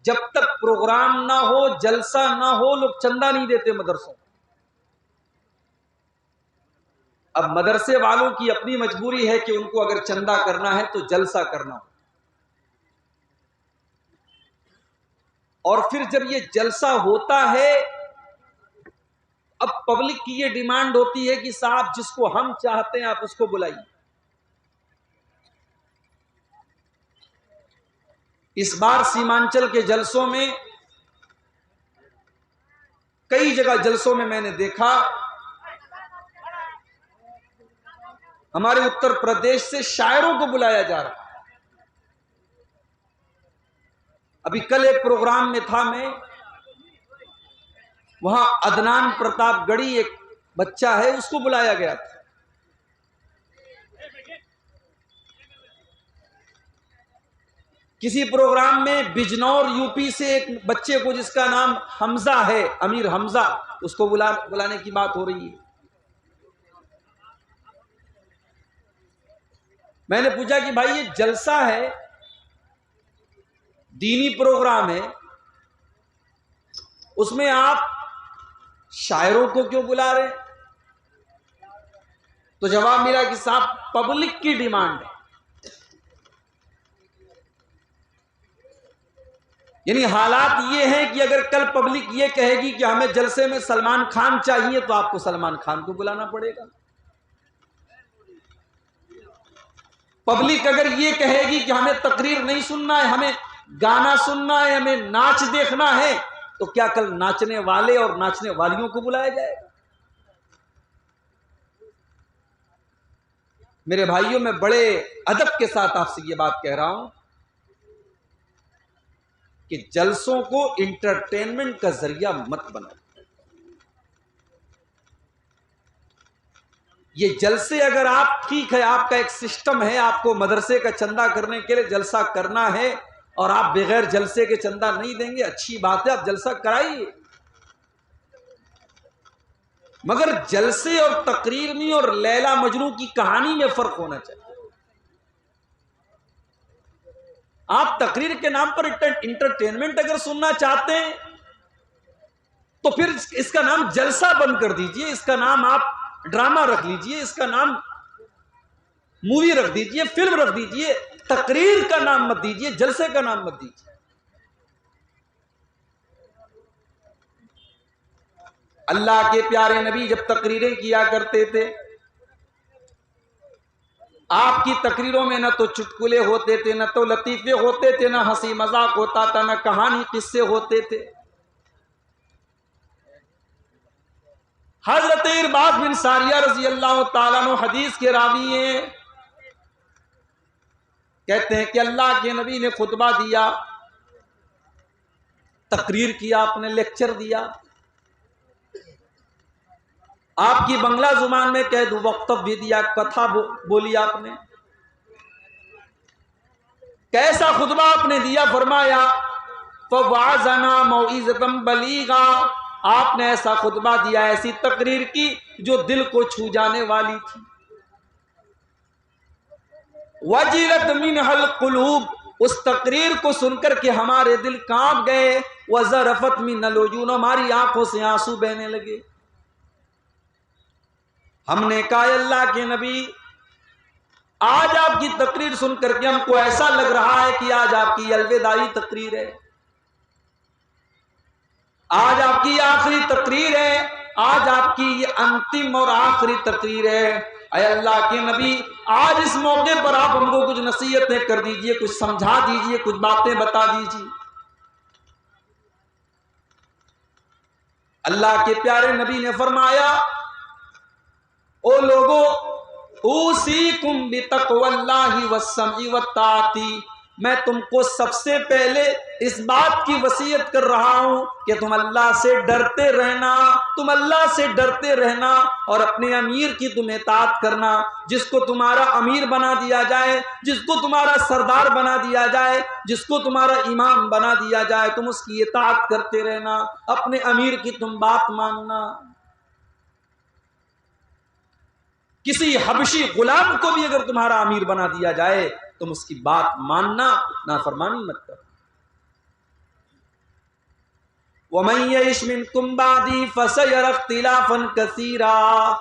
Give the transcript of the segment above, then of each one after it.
جب تک پروگرام نہ ہو، جلسہ نہ ہو، لوگ چندہ نہیں دیتے مدرسوں. اب مدرسے والوں کی اپنی مجبوری ہے کہ ان کو اگر چندہ کرنا ہے تو جلسہ کرنا ہو. اور پھر جب یہ جلسہ ہوتا ہے، اب پبلک کی یہ ڈیمانڈ ہوتی ہے کہ صاحب جس کو ہم چاہتے ہیں آپ اس کو بلائیے. اس بار سیمانچل کے جلسوں میں، کئی جگہ جلسوں میں میں نے دیکھا ہمارے اتر پردیش سے شاعروں کو بلایا جا رہا. ابھی کل ایک پروگرام میں تھا، میں وہاں عدنان پرتاپ گڑھی ایک بچہ ہے، اس کو بلایا گیا تھا. کسی پروگرام میں بجنور یو پی سے ایک بچے کو جس کا نام حمزہ ہے، امیر حمزہ، اس کو بلانے کی بات ہو رہی ہے. میں نے پوچھا کہ بھائی یہ جلسہ ہے، دینی پروگرام ہے، اس میں آپ شاعروں کو کیوں بلا رہے؟ تو جواب ملا کہ صاحب پبلک کی ڈیمانڈ ہے. یعنی حالات یہ ہیں کہ اگر کل پبلک یہ کہے گی کہ ہمیں جلسے میں سلمان خان چاہیے تو آپ کو سلمان خان کو بلانا پڑے گا. پبلک اگر یہ کہے گی کہ ہمیں تقریر نہیں سننا ہے، ہمیں گانا سننا ہے، ہمیں ناچ دیکھنا ہے، تو کیا کل ناچنے والے اور ناچنے والیوں کو بلایا جائے گا؟ میرے بھائیوں، میں بڑے ادب کے ساتھ آپ سے یہ بات کہہ رہا ہوں کہ جلسوں کو انٹرٹینمنٹ کا ذریعہ مت بنائیں. یہ جلسے اگر آپ، ٹھیک ہے آپ کا ایک سسٹم ہے، آپ کو مدرسے کا چندہ کرنے کے لیے جلسہ کرنا ہے اور آپ بغیر جلسے کے چندہ نہیں دیں گے، اچھی بات ہے، آپ جلسہ کرائیے. مگر جلسے اور تقریر میں اور لیلا مجنوں کی کہانی میں فرق ہونا چاہیے. آپ تقریر کے نام پر انٹرٹینمنٹ اگر سننا چاہتے ہیں تو پھر اس کا نام جلسہ بند کر دیجئے، اس کا نام آپ ڈرامہ رکھ لیجئے، اس کا نام مووی رکھ دیجئے، فلم رکھ دیجئے. تقریر کا نام مت دیجئے، جلسے کا نام مت دیجئے. اللہ کے پیارے نبی جب تقریریں کیا کرتے تھے، آپ کی تقریروں میں نہ تو چٹکلے ہوتے تھے، نہ تو لطیفے ہوتے تھے، نہ ہنسی مذاق ہوتا تھا، نہ کہانی قصے ہوتے تھے. حضرت ارباز بن ساریہ رضی اللہ تعالیٰ عنہ حدیث کے راوی ہیں، کہتے ہیں کہ اللہ کے نبی نے خطبہ دیا، تقریر کیا، آپ نے لیکچر دیا. آپ کی بنگلہ زبان میں کہہ دو وقتف بھی دیا، کتھا بولی آپ نے. کیسا خطبہ آپ نے دیا؟ فرمایا فَوَعَظَنَا مَوْعِظَةً بَلِيغًا. آپ نے ایسا خطبہ دیا، ایسی تقریر کی جو دل کو چھو جانے والی تھی. وَجِلَتْ مِنْهَا الْقُلُوبُ. اس تقریر کو سن کر کے ہمارے دل کانپ گئے. وَزَرَفَتْ مِنَ الْعُيُونُ. ہماری آنکھوں سے آنسو بہنے لگے. ہم نے کہا اللہ کے نبی، آج آپ کی تقریر سن کر کے ہم کو ایسا لگ رہا ہے کہ آج آپ کی الوداعی تقریر ہے، آج آپ کی آخری تقریر ہے، آج آپ کی یہ انتم اور آخری تقریر ہے. اے اللہ کے نبی، آج اس موقع پر آپ ہم کو کچھ نصیحتیں کر دیجئے، کچھ سمجھا دیجئے، کچھ باتیں بتا دیجئے. اللہ کے پیارے نبی نے فرمایا او لوگو اوصیکم بتقوی اللہ والسمع والطاعۃ. میں تم کو سب سے پہلے اس بات کی وصیت کر رہا ہوں کہ تم اللہ سے ڈرتے رہنا، تم اللہ سے ڈرتے رہنا اور اپنے امیر کی تم اطاعت کرنا. جس کو تمہارا امیر بنا دیا جائے، جس کو تمہارا سردار بنا دیا جائے، جس کو تمہارا امام بنا دیا جائے، تم اس کی اطاعت کرتے رہنا، اپنے امیر کی تم بات ماننا. کسی حبشی غلام کو بھی اگر تمہارا امیر بنا دیا جائے تم اس کی بات ماننا، نافرمانی مت کرو. وَمَن يَعِشْ مِنكُم بَعْدِي فَسَيَرَى اخْتِلَافًا كَثِيرًا،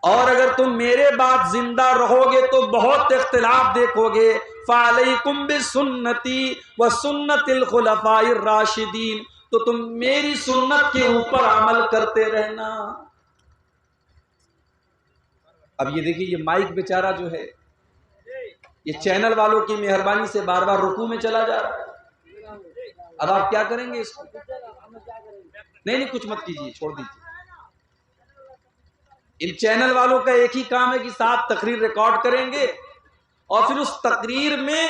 اور اگر تم میرے بعد زندہ رہو گے تو بہت اختلاف دیکھو گے. فَعَلَيْكُمْ بِسُنَّتِي وَسُنَّتِ الْخُلَفَاءِ الرَّاشِدِينَ، تو تم میری سنت کے اوپر عمل کرتے رہنا. اب یہ دیکھیے، یہ مائک بیچارہ جو ہے، یہ چینل والوں کی مہربانی سے بار بار رکوع میں چلا جا رہا ہے. اب آپ کیا کریں گے اس کو؟ نہیں کچھ مت کیجیے، چھوڑ دیجیے. ان چینل والوں کا ایک ہی کام ہے کہ ساتھ تقریر ریکارڈ کریں گے اور پھر اس تقریر میں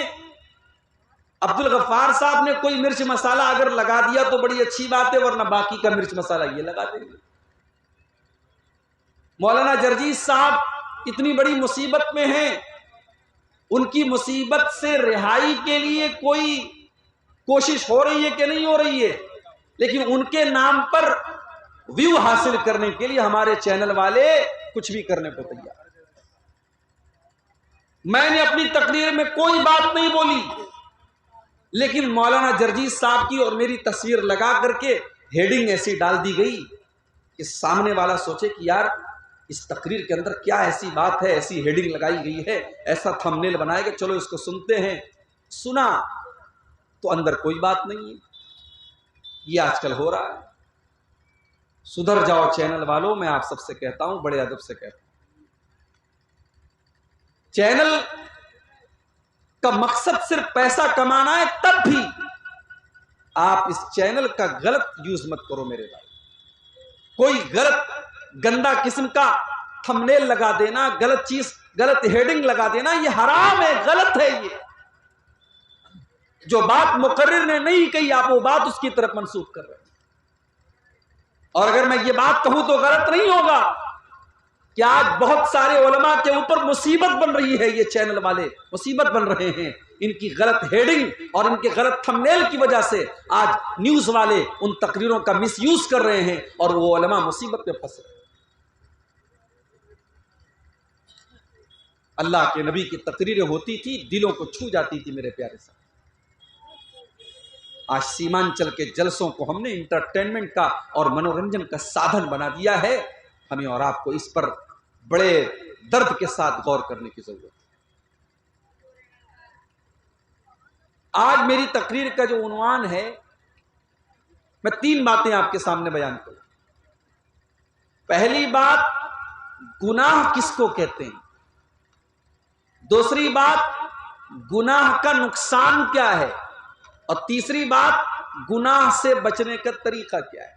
عبدالغفار صاحب نے کوئی مرچ مسالہ اگر لگا دیا تو بڑی اچھی بات ہے، ورنہ باقی کا مرچ مسالہ یہ لگا دیں گے. مولانا جرجیز صاحب اتنی بڑی مصیبت میں ہیں، ان کی مصیبت سے رہائی کے لیے کوئی کوشش ہو رہی ہے کہ نہیں ہو رہی ہے، لیکن ان کے نام پر ویو حاصل کرنے کے لیے ہمارے چینل والے کچھ بھی کرنے کو تیار. میں نے اپنی تقریر میں کوئی بات نہیں بولی، لیکن مولانا جرجیز صاحب کی اور میری تصویر لگا کر کے ہیڈنگ ایسی ڈال دی گئی کہ سامنے والا سوچے کہ یار اس تقریر کے اندر کیا ایسی بات ہے، ایسی ہیڈنگ لگائی گئی ہے، ایسا تھمبنیل بنائے کہ چلو اس کو سنتے ہیں. سنا تو اندر کوئی بات نہیں ہے. یہ آج کل ہو رہا ہے. سدھر جاؤ چینل والوں، میں آپ سب سے کہتا ہوں، بڑے ادب سے کہتا ہوں. چینل کا مقصد صرف پیسہ کمانا ہے، تب بھی آپ اس چینل کا غلط یوز مت کرو میرے بھائی. کوئی غلط گندا قسم کا تھمبنیل لگا دینا، غلط چیز، غلط ہیڈنگ لگا دینا، یہ حرام ہے، غلط ہے. یہ جو بات مقرر نے نہیں کہی، آپ وہ بات اس کی طرف منسوخ کر رہے ہیں. اور اگر میں یہ بات کہوں تو غلط نہیں ہوگا کہ آج بہت سارے علماء کے اوپر مصیبت بن رہی ہے. یہ چینل والے مصیبت بن رہے ہیں. ان کی غلط ہیڈنگ اور ان کے غلط تھمبنیل کی وجہ سے آج نیوز والے ان تقریروں کا مس یوز کر رہے ہیں اور وہ علماء مصیبت میں پھنس رہے ہیں. اللہ کے نبی کی تقریریں ہوتی تھی، دلوں کو چھو جاتی تھی میرے پیارے صاحب. آج سیمانچل کے جلسوں کو ہم نے انٹرٹینمنٹ کا اور منورنجن کا سادھن بنا دیا ہے. ہمیں اور آپ کو اس پر بڑے درد کے ساتھ غور کرنے کی ضرورت ہے. آج میری تقریر کا جو عنوان ہے، میں 3 باتیں آپ کے سامنے بیان کروں. پہلی بات، گناہ کس کو کہتے ہیں. دوسری بات، گناہ کا نقصان کیا ہے. اور تیسری بات، گناہ سے بچنے کا طریقہ کیا ہے.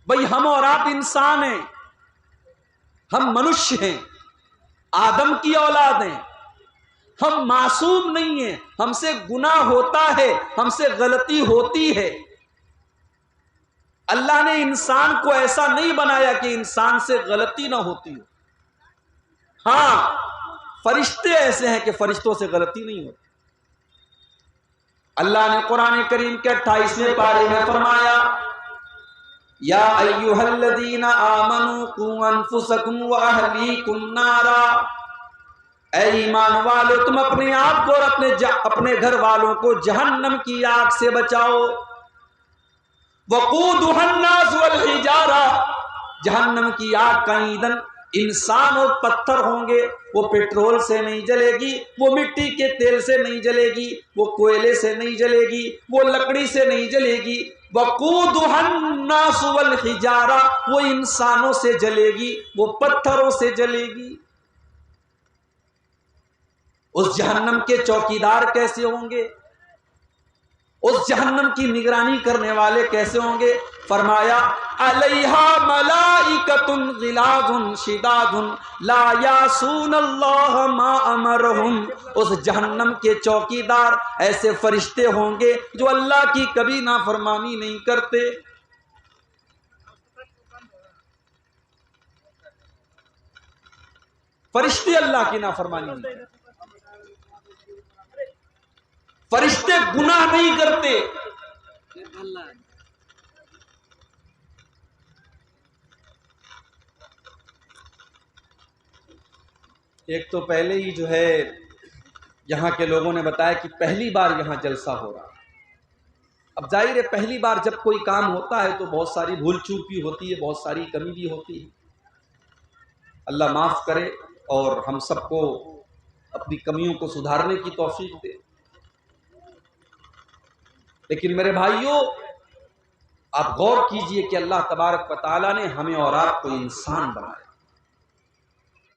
بھئی ہم اور آپ انسان ہیں، ہم منشیہ ہیں، آدم کی اولاد ہیں. ہم معصوم نہیں ہیں، ہم سے گناہ ہوتا ہے، ہم سے غلطی ہوتی ہے. اللہ نے انسان کو ایسا نہیں بنایا کہ انسان سے غلطی نہ ہوتی ہو. ہاں، فرشتے ایسے ہیں کہ فرشتوں سے غلطی نہیں ہوتی. اللہ نے قرآن کریم کے 28ویں پارے میں فرمایا، یا ایھا الذین آمنوا قوا انفسکم واہلیکم نارا. اے ایمان والو، تم اپنے آپ کو اور اپنے گھر والوں کو جہنم کی آگ سے بچاؤ. وقودھا الناس والحجارہ، جہنم کی آگ کا ایندھن انسان اور پتھر ہوں گے. وہ پیٹرول سے نہیں جلے گی، وہ مٹی کے تیل سے نہیں جلے گی، وہ کوئلے سے نہیں جلے گی، وہ لکڑی سے نہیں جلے گی. وقودھا الناس والحجارہ، وہ انسانوں سے جلے گی، وہ پتھروں سے جلے گی. اس جہنم کے چوکیدار کیسے ہوں گے؟ اس جہنم کی نگرانی کرنے والے کیسے ہوں گے؟ فرمایا، علیہا ملائکۃ غلاظ شداد لا یعصون اللہ ما امرہم. اس جہنم کے چوکیدار ایسے فرشتے ہوں گے جو اللہ کی کبھی نافرمانی نہیں کرتے. فرشتے اللہ کی نافرمانی نہیں کرتے، فرشتے گناہ نہیں کرتے. ایک تو پہلے ہی جو ہے یہاں کے لوگوں نے بتایا کہ پہلی بار یہاں جلسہ ہو رہا ہے. اب ظاہر ہے پہلی بار جب کوئی کام ہوتا ہے تو بہت ساری بھول چوک بھی ہوتی ہے، بہت ساری کمی بھی ہوتی ہے، اللہ معاف کرے اور ہم سب کو اپنی کمیوں کو سدھارنے کی توفیق دے۔ لیکن میرے بھائیوں، آپ غور کیجئے کہ اللہ تبارک و تعالیٰ نے ہمیں اور آپ کو انسان بنایا،